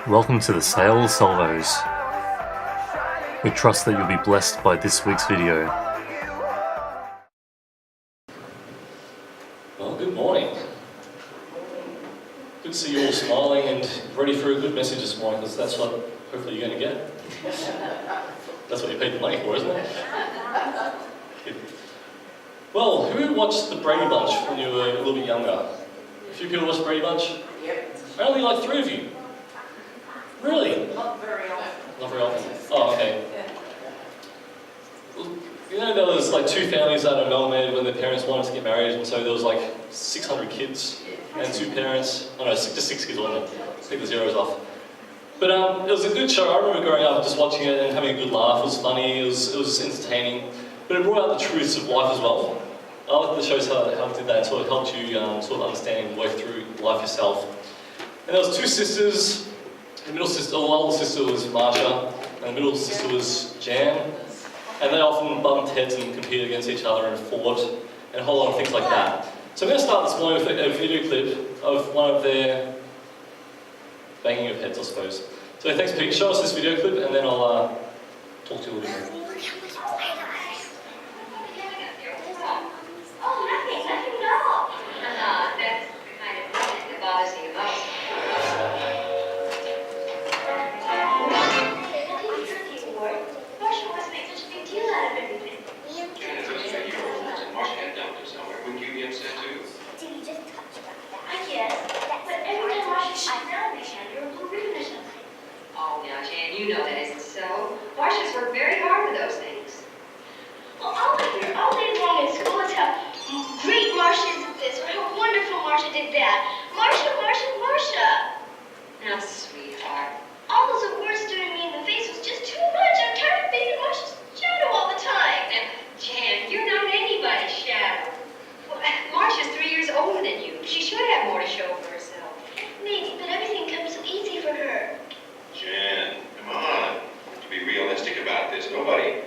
Welcome to the Salvos. We trust that you'll be blessed by this week's video. Well, good morning. Good to see you all smiling and ready for a good message this morning, because that's what hopefully you're going to get. That's what you paid the money for, isn't it? Good. Well, who watched the Brady Bunch when you were a little bit younger? A few people watched the Brady Bunch? Yep. Only like 3 of you. Really? Not very often. Not very often. Oh, okay. You know, there was like 2 families that are made when their parents wanted to get married, and so there was like 600 kids and 2 parents. Oh no, just 6 kids, wasn't it? Let's take the zeros off. But it was a good show. I remember growing up just watching it and having a good laugh. It was funny, it was entertaining, but it brought out the truths of life as well. I like the shows how it did that. It sort of helped you sort of understand and work through life yourself. And there was 2 sisters. The middle sister, the older sister was Marsha, and the middle sister was Jan. And they often bumped heads and competed against each other and fought, and a whole lot of things like that. So I'm going to start this morning with a video clip of one of their banging of heads, I suppose. So thanks, Pete. Show us this video clip, and then I'll talk to you a little bit more. Oh, nothing at all. That's the kind of thing that bothers me the most. Marcia must make such a big deal out of everything. Marcia had dumped him somewhere. Wouldn't you be upset too? Did he just touch about that? I guess. But every time Marcia shoots down the hand, you're a blue ribbon or something. Oh, now, Jan, you know that isn't so. Marcia's worked very hard with those things. Well, all day long in school is how great Marcia is at this, or how wonderful Marcia did that. Marcia, Marcia, Marcia. Now, sweetheart. All those awards staring me in the face was just too much. I'm tired of being in Marcia's shadow all the time. Now, Jan, you're not anybody's shadow. Well, Marcia's 3 years older than you. She should have more to show for herself. Maybe, but everything comes so easy for her. Jan, come on. To be realistic about this, nobody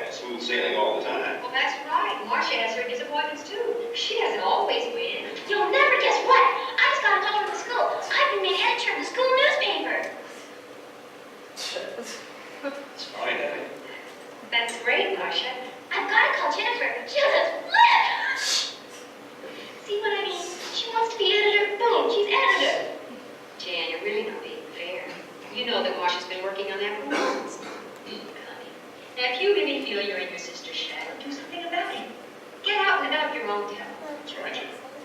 has smooth sailing all the time. Well, that's right. Marcia has her disappointments, too. She doesn't always win. You'll never guess what. I just got a call from the school. I've been made editor of the school newspaper. It's fine, Abby. That's great, Marcia. I've got to call Jennifer. She'll just flip. See what I mean? She wants to be editor. Boom, she's editor. Jan, you're really not being fair. You know that Marcia's been working on that for months. Now, if you really feel you're in your sister's shadow, do something about it. Get out and about your own town. That's right, Jan.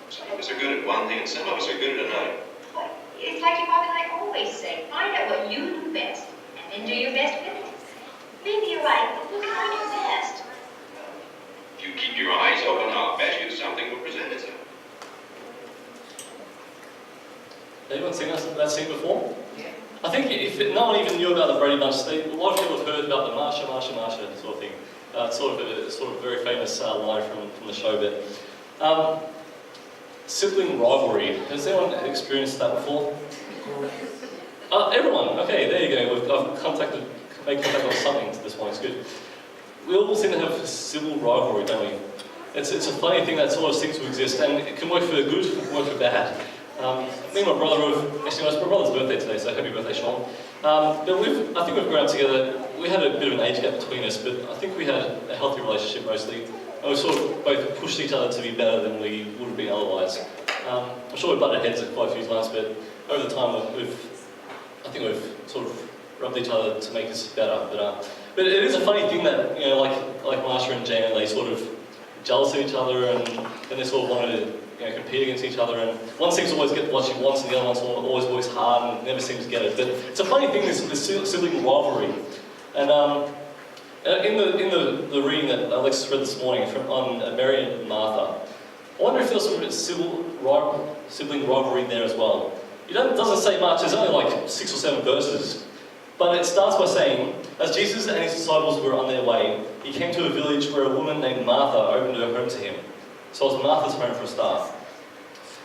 Some of us are good at one thing and some of us are good at another. Well, it's like your mom and I always say, find out what you do best, and then do your best with it. Maybe you're right, but who can I do best? If you keep your eyes open, I'll bet you something will present itself. Anyone seen that scene before? Yeah. I think if no one even knew about the Brady Bunch, a lot of people have heard about the Marsha sort of thing. It's sort of a very famous line from the show. But sibling rivalry. Has anyone experienced that before? Everyone. Okay, there you go. I've made contact with something to this point. It's good. We all seem to have sibling rivalry, don't we? It's a funny thing that sort of seems to exist, and it can work for good, it can work for bad. Me and my brother it's my brother's birthday today, so happy birthday, Sean. But I think we've grown up together. We had a bit of an age gap between us, but I think we had a healthy relationship mostly. And we sort of both pushed each other to be better than we would have been otherwise. I'm sure we butted heads quite a few times, but over the time I think we've sort of rubbed each other to make us better. But it is a funny thing that, you know, like Marsha and Jan, they sort of jealous of each other, and then they sort of wanted to, you know, compete against each other, and one seems to always get what she wants and the other one's always works hard and never seems to get it. But it's a funny thing, this sibling rivalry. And in the reading that Alexis read this morning on Mary and Martha, I wonder if there's some sibling rivalry there as well. It doesn't say much, there's only like 6 or 7 verses. But it starts by saying, as Jesus and his disciples were on their way, he came to a village where a woman named Martha opened her home to him. So it was Martha's home for a start.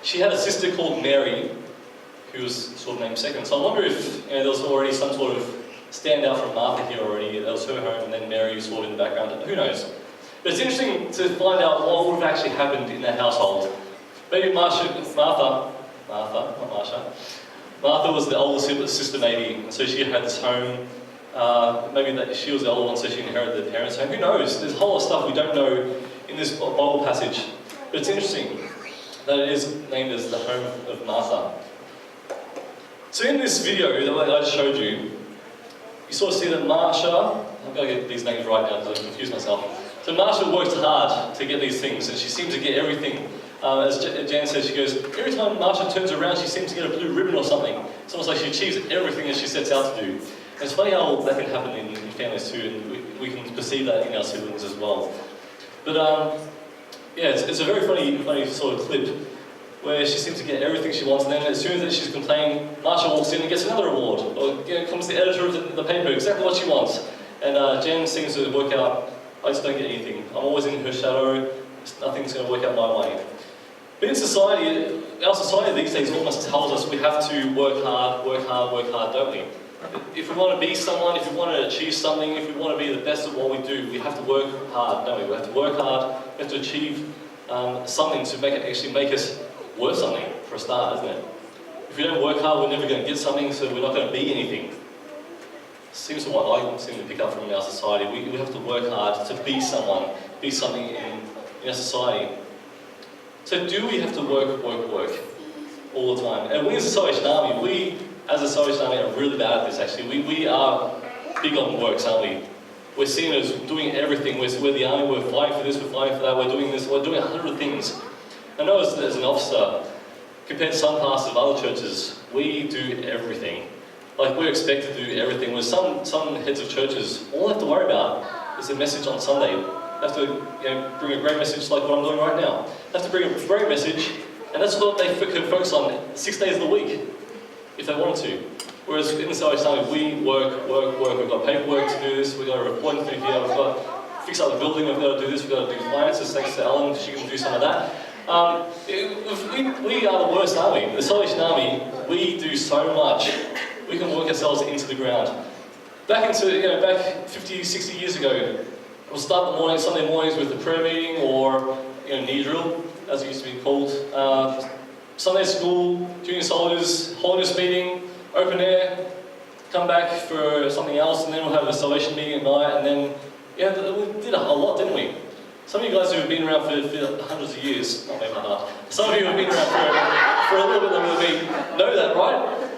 She had a sister called Mary, who was sort of named second. So I wonder if, you know, there was already some sort of standout from Martha here already. That was her home, and then Mary was sort of in the background. Who knows? But it's interesting to find out what would have actually happened in their household. Maybe Martha, not Marsha, Martha was the older sister maybe, and so she had this home. Maybe that she was the older one, so she inherited their parents' home. Who knows? There's a whole lot of stuff we don't know in this Bible passage. But it's interesting that it is named as the home of Martha. So in this video that I just showed you, you sort of see that Marsha, I've got to get these names right now because I confuse myself. So Marsha worked hard to get these things, and she seems to get everything. As Jan says, she goes, every time Marsha turns around, she seems to get a blue ribbon or something. It's almost like she achieves everything that she sets out to do. And it's funny how that can happen in families too, and we can perceive that in our siblings as well. But yeah, it's a very funny sort of clip where she seems to get everything she wants, and then as soon as she's complaining, Marsha walks in and gets another award. Or comes the editor of the paper, exactly what she wants. And Jen seems to work out, I just don't get anything. I'm always in her shadow, nothing's going to work out my way. But in society, our society these days almost tells us we have to work hard, don't we? If we want to be someone, if we want to achieve something, if we want to be the best at what we do, we have to work hard, don't we? We have to work hard, we have to achieve something to actually make us worth something, for a start, isn't it? If we don't work hard, we're never going to get something, so we're not going to be anything. Seems to what I seem to pick up from our society. We have to work hard to be someone, be something in our society. So do we have to work all the time? And we as a Salvation Army, we as a Salvation Army are really bad at this actually. We are big on works, aren't we? We're seen as doing everything. We're the army, we're fighting for this, we're fighting for that, we're doing this, we're doing 100 things. I know as an officer, compared to some pastors of other churches, we do everything. Like we're expected to do everything. Where some heads of churches, all they have to worry about is a message on Sunday. They have to bring a great message like what I'm doing right now. They have to bring a great message, and that's what they can focus on 6 days of the week, if they wanted to. Whereas in the Salvation Army, we work. We've got paperwork to do this, we've got a reporting to do here, we've got to fix up the building, we've got to do this, we've got to do finances, thanks to Ellen, she can do some of that. We are the worst, aren't we? The Salvation Army, we do so much. We can work ourselves into the ground. Back 50, 60 years ago, we'll start the morning, Sunday mornings with a prayer meeting or knee drill, as it used to be called. Sunday school, junior soldiers, holiness meeting, open air, come back for something else, and then we'll have a salvation meeting at night, and then, we did a whole lot, didn't we? Some of you guys who have been around for hundreds of years, not maybe not, some of you who have been around for a little bit longer than me know that, right?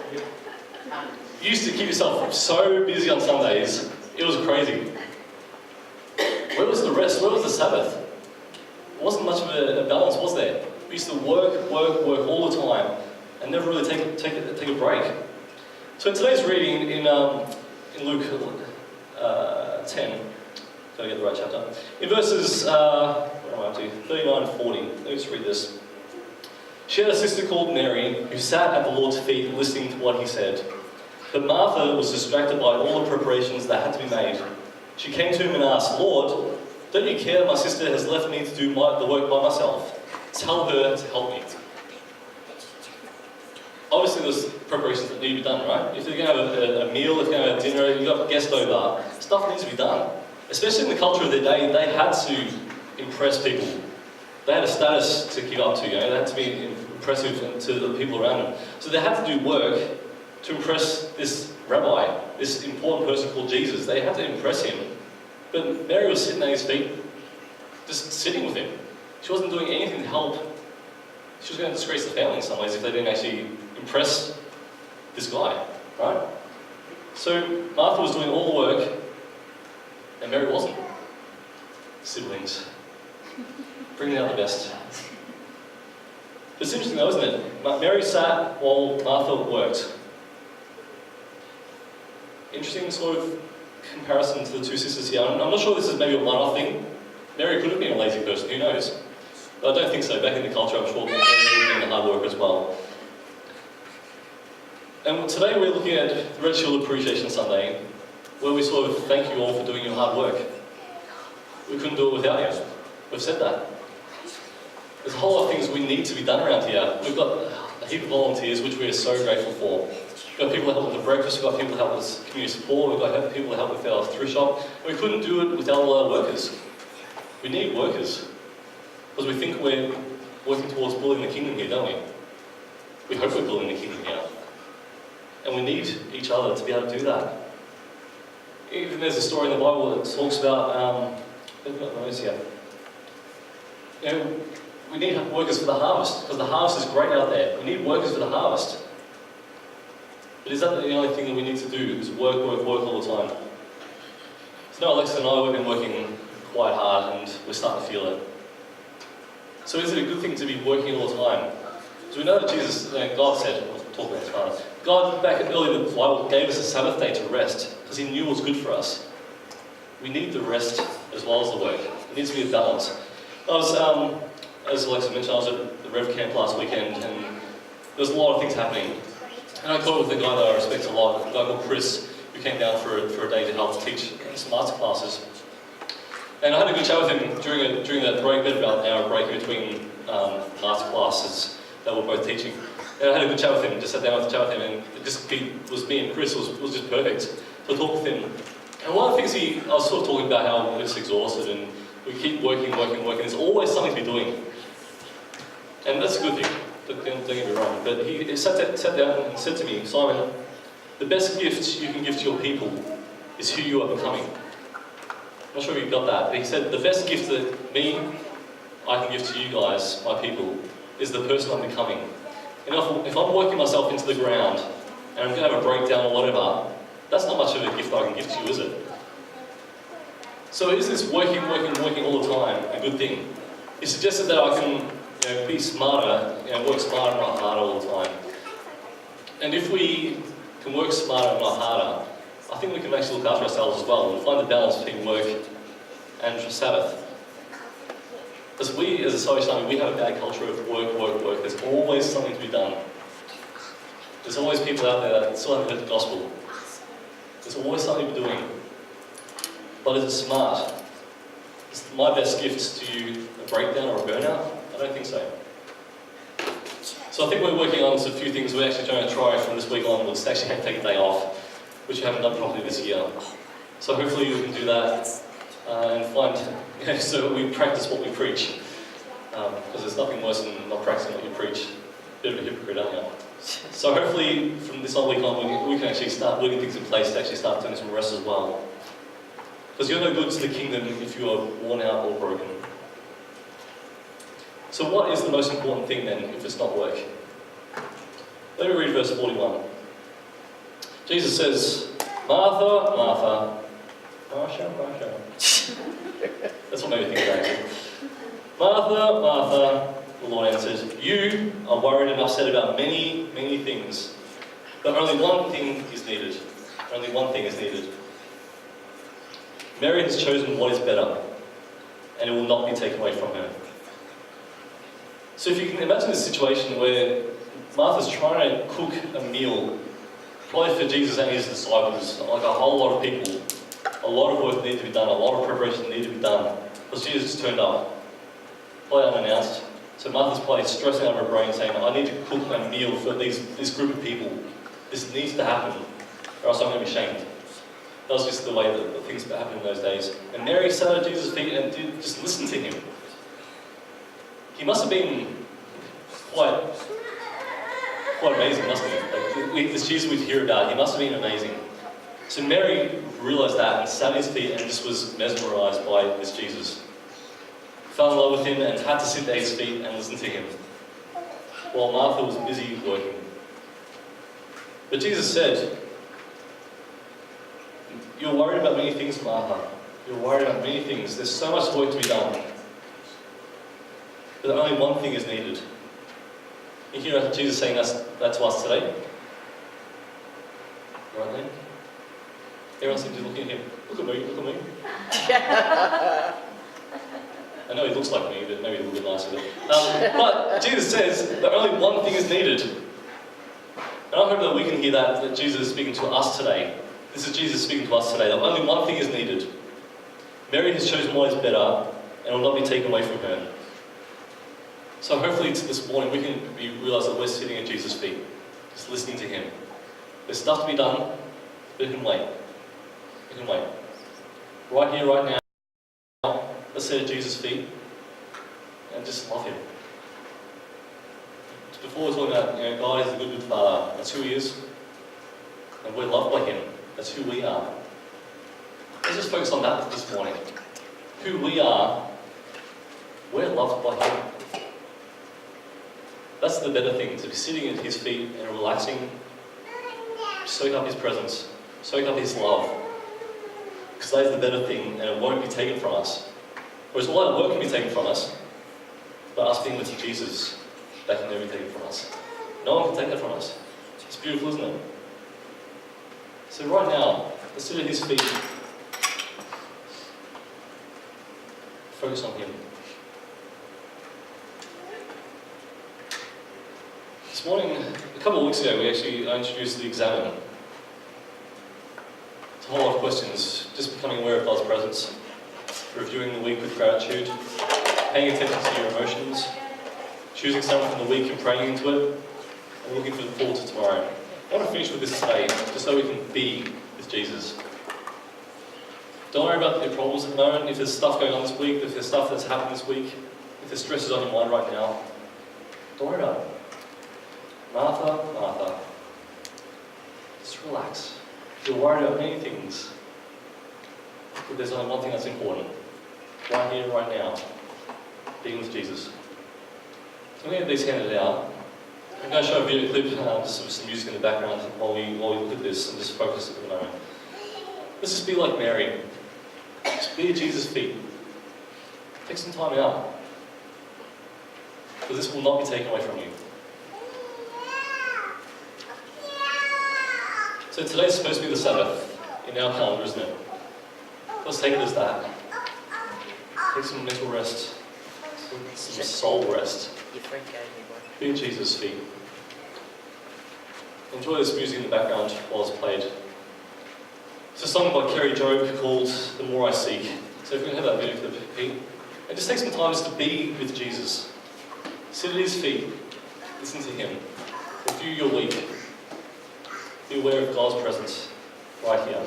You used to keep yourself so busy on Sundays, it was crazy. Where was the rest? Where was the Sabbath? There wasn't much of a balance, was there? We used to work all the time and never really take a break. So in today's reading in Luke 10, gotta get the right chapter, in verses, where am I up to? 39 and 40. Let me just read this. She had a sister called Mary who sat at the Lord's feet listening to what he said. But Martha was distracted by all the preparations that had to be made. She came to him and asked, Lord, don't you care my sister has left me to do the work by myself? Tell her to help me. Obviously there's preparations that need to be done, right? If you're going to have a meal, if you're going to have dinner, you've got guests over, stuff needs to be done. Especially in the culture of their day, they had to impress people. They had a status to keep up to, they had to be impressive to the people around them. So they had to do work to impress this rabbi, this important person called Jesus. They had to impress him. But Mary was sitting at his feet, just sitting with him. She wasn't doing anything to help. She was going to disgrace the family in some ways if they didn't actually impress this guy, right? So Martha was doing all the work, and Mary wasn't. Siblings. Bringing out the best. But it's interesting though, isn't it? Mary sat while Martha worked. Interesting sort of comparison to the two sisters here. I'm not sure this is maybe a one-off thing. Mary could have been a lazy person, who knows? But I don't think so. Back in the culture, I'm sure Mary would have been hard work as well. And today we're looking at the Red Shield Appreciation Sunday, where we sort of thank you all for doing your hard work. We couldn't do it without you. We've said that. There's a whole lot of things we need to be done around here. We've got a heap of volunteers, which we are so grateful for. We've got people to help with the breakfast, we've got people to help with community support, we've got people to help with our thrift shop. And we couldn't do it without all our workers. We need workers. Because we think we're working towards building the kingdom here, don't we? We hope we're building the kingdom here. And we need each other to be able to do that. Even there's a story in the Bible that talks about, we need workers for the harvest, because the harvest is great out there. We need workers for the harvest. But is that the only thing that we need to do, is work all the time? So now Alexa and I, we've been working quite hard and we're starting to feel it. So is it a good thing to be working all the time? So we know that Jesus, God said, we'll talk about this Father, God back early in the Bible gave us a Sabbath day to rest because he knew it was good for us. We need the rest as well as the work. It needs to be a balance. I was, as Alexa mentioned, I was at the Rev Camp last weekend and there was a lot of things happening. And I caught with a guy that I respect a lot, a guy called Chris, who came down for a day to help teach some arts classes. And I had a good chat with him during that break, about an hour break between arts classes that we're both teaching. And I had a good chat with him, just sat down to chat with him, and it just was me and Chris, was just perfect. So I talked with him. And one of the things I was sort of talking about how we're just exhausted and we keep working. There's always something to be doing. And that's a good thing, don't get me wrong. But he sat down and said to me, Simon, the best gift you can give to your people is who you are becoming. I'm not sure if you got that, but he said the best gift that I can give to you guys, my people, is the person I'm becoming. And if I'm working myself into the ground and I'm going to have a breakdown or whatever, that's not much of a gift I can give to you, is it? So is this working all the time a good thing? He suggested that I can be smarter, work smarter, not harder all the time. And if we can work smarter and not harder, I think we can actually look after ourselves as well and find the balance between work and Sabbath. Because we, as a Salvation Army, we have a bad culture of work. There's always something to be done. There's always people out there that still haven't heard the gospel. There's always something to be doing. But is it smart? Is my best gift to you a breakdown or a burnout? I don't think so. So I think we're working on a few things we're actually trying to try from this week onwards to actually take a day off, which we haven't done properly this year. So hopefully we can do that and find, so we practice what we preach. Because there's nothing worse than not practicing what you preach. Bit of a hypocrite, aren't you? So hopefully from this week on we can actually start putting things in place to actually start doing some rest as well. Because you're no good to the kingdom if you are worn out or broken. So what is the most important thing then if it's not work? Let me read verse 41. Jesus says, Martha, Martha, Martha. That's what made me think of that. Martha, Martha, the Lord answered, you are worried and upset about many, many things, but only one thing is needed. Only one thing is needed. Mary has chosen what is better, and it will not be taken away from her. So if you can imagine a situation where Martha's trying to cook a meal, probably for Jesus and his disciples, like a whole lot of people, a lot of work needed to be done, a lot of preparation needed to be done, because Jesus just turned up, probably unannounced. So Martha's probably stressing out of her brain saying, I need to cook a meal for this group of people. This needs to happen, or else I'm going to be shamed. That was just the way that things happened in those days. And Mary sat at Jesus' feet and did just listen to him. He must have been quite amazing, mustn't he? Like, this Jesus we hear about, he must have been amazing. So Mary realised that and sat at his feet and just was mesmerised by this Jesus. Fell in love with him and had to sit at his feet and listen to him, while Martha was busy working. But Jesus said, you're worried about many things, Martha. You're worried about many things. There's so much work to be done. But only one thing is needed. You hear Jesus saying that to us today? Right then? Everyone seems to be looking at him. Look at me, look at me. I know he looks like me, but maybe a little bit nicer. But Jesus says that only one thing is needed. And I hope that we can hear that Jesus is speaking to us today. This is Jesus speaking to us today, that only one thing is needed. Mary has chosen what is better and will not be taken away from her. So hopefully this morning we can realise that we're sitting at Jesus' feet, just listening to him. There's stuff to be done, but it can wait. It can wait. Right here, right now, let's sit at Jesus' feet and just love him. Before we're talking about, God is a good, good Father. That's who he is. And we're loved by him. That's who we are. Let's just focus on that this morning. Who we are, we're loved by him. That's the better thing, to be sitting at his feet and relaxing, soak up his presence, soak up his love. Because that is the better thing, and it won't be taken from us. Whereas all that work can be taken from us, but us being with Jesus, that can never be taken from us. No one can take that from us. It's beautiful, isn't it? So right now, let's sit at his feet. Focus on him. This morning, a couple of weeks ago, I introduced the Examine. It's a whole lot of questions, just becoming aware of God's presence, reviewing the week with gratitude, paying attention to your emotions, choosing something from the week and praying into it, and looking forward to tomorrow. I want to finish with this today, just so we can be with Jesus. Don't worry about your problems at the moment. If there's stuff going on this week, if there's stuff that's happened this week, if there's stresses on your mind right now, don't worry about it. Martha, just relax. If you're worried about many things, but there's only one thing that's important. Right here, right now, being with Jesus. I'm going to get these handed out. I'm going to show a video clip, just some music in the background while we look at this and just focus at the moment. Let's just be like Mary. Just be at Jesus' feet. Take some time out. Because this will not be taken away from you. So today's supposed to be the Sabbath in our calendar, isn't it? Let's take it as that. Take some mental rest, some soul rest. Be at Jesus' feet. Enjoy this music in the background while it's played. It's a song by Kerry Jobe called The More I Seek. So if you can have that video clip, Pete. And just take some time just to be with Jesus. Sit at his feet. Listen to him. Review your week. Be aware of God's presence right here.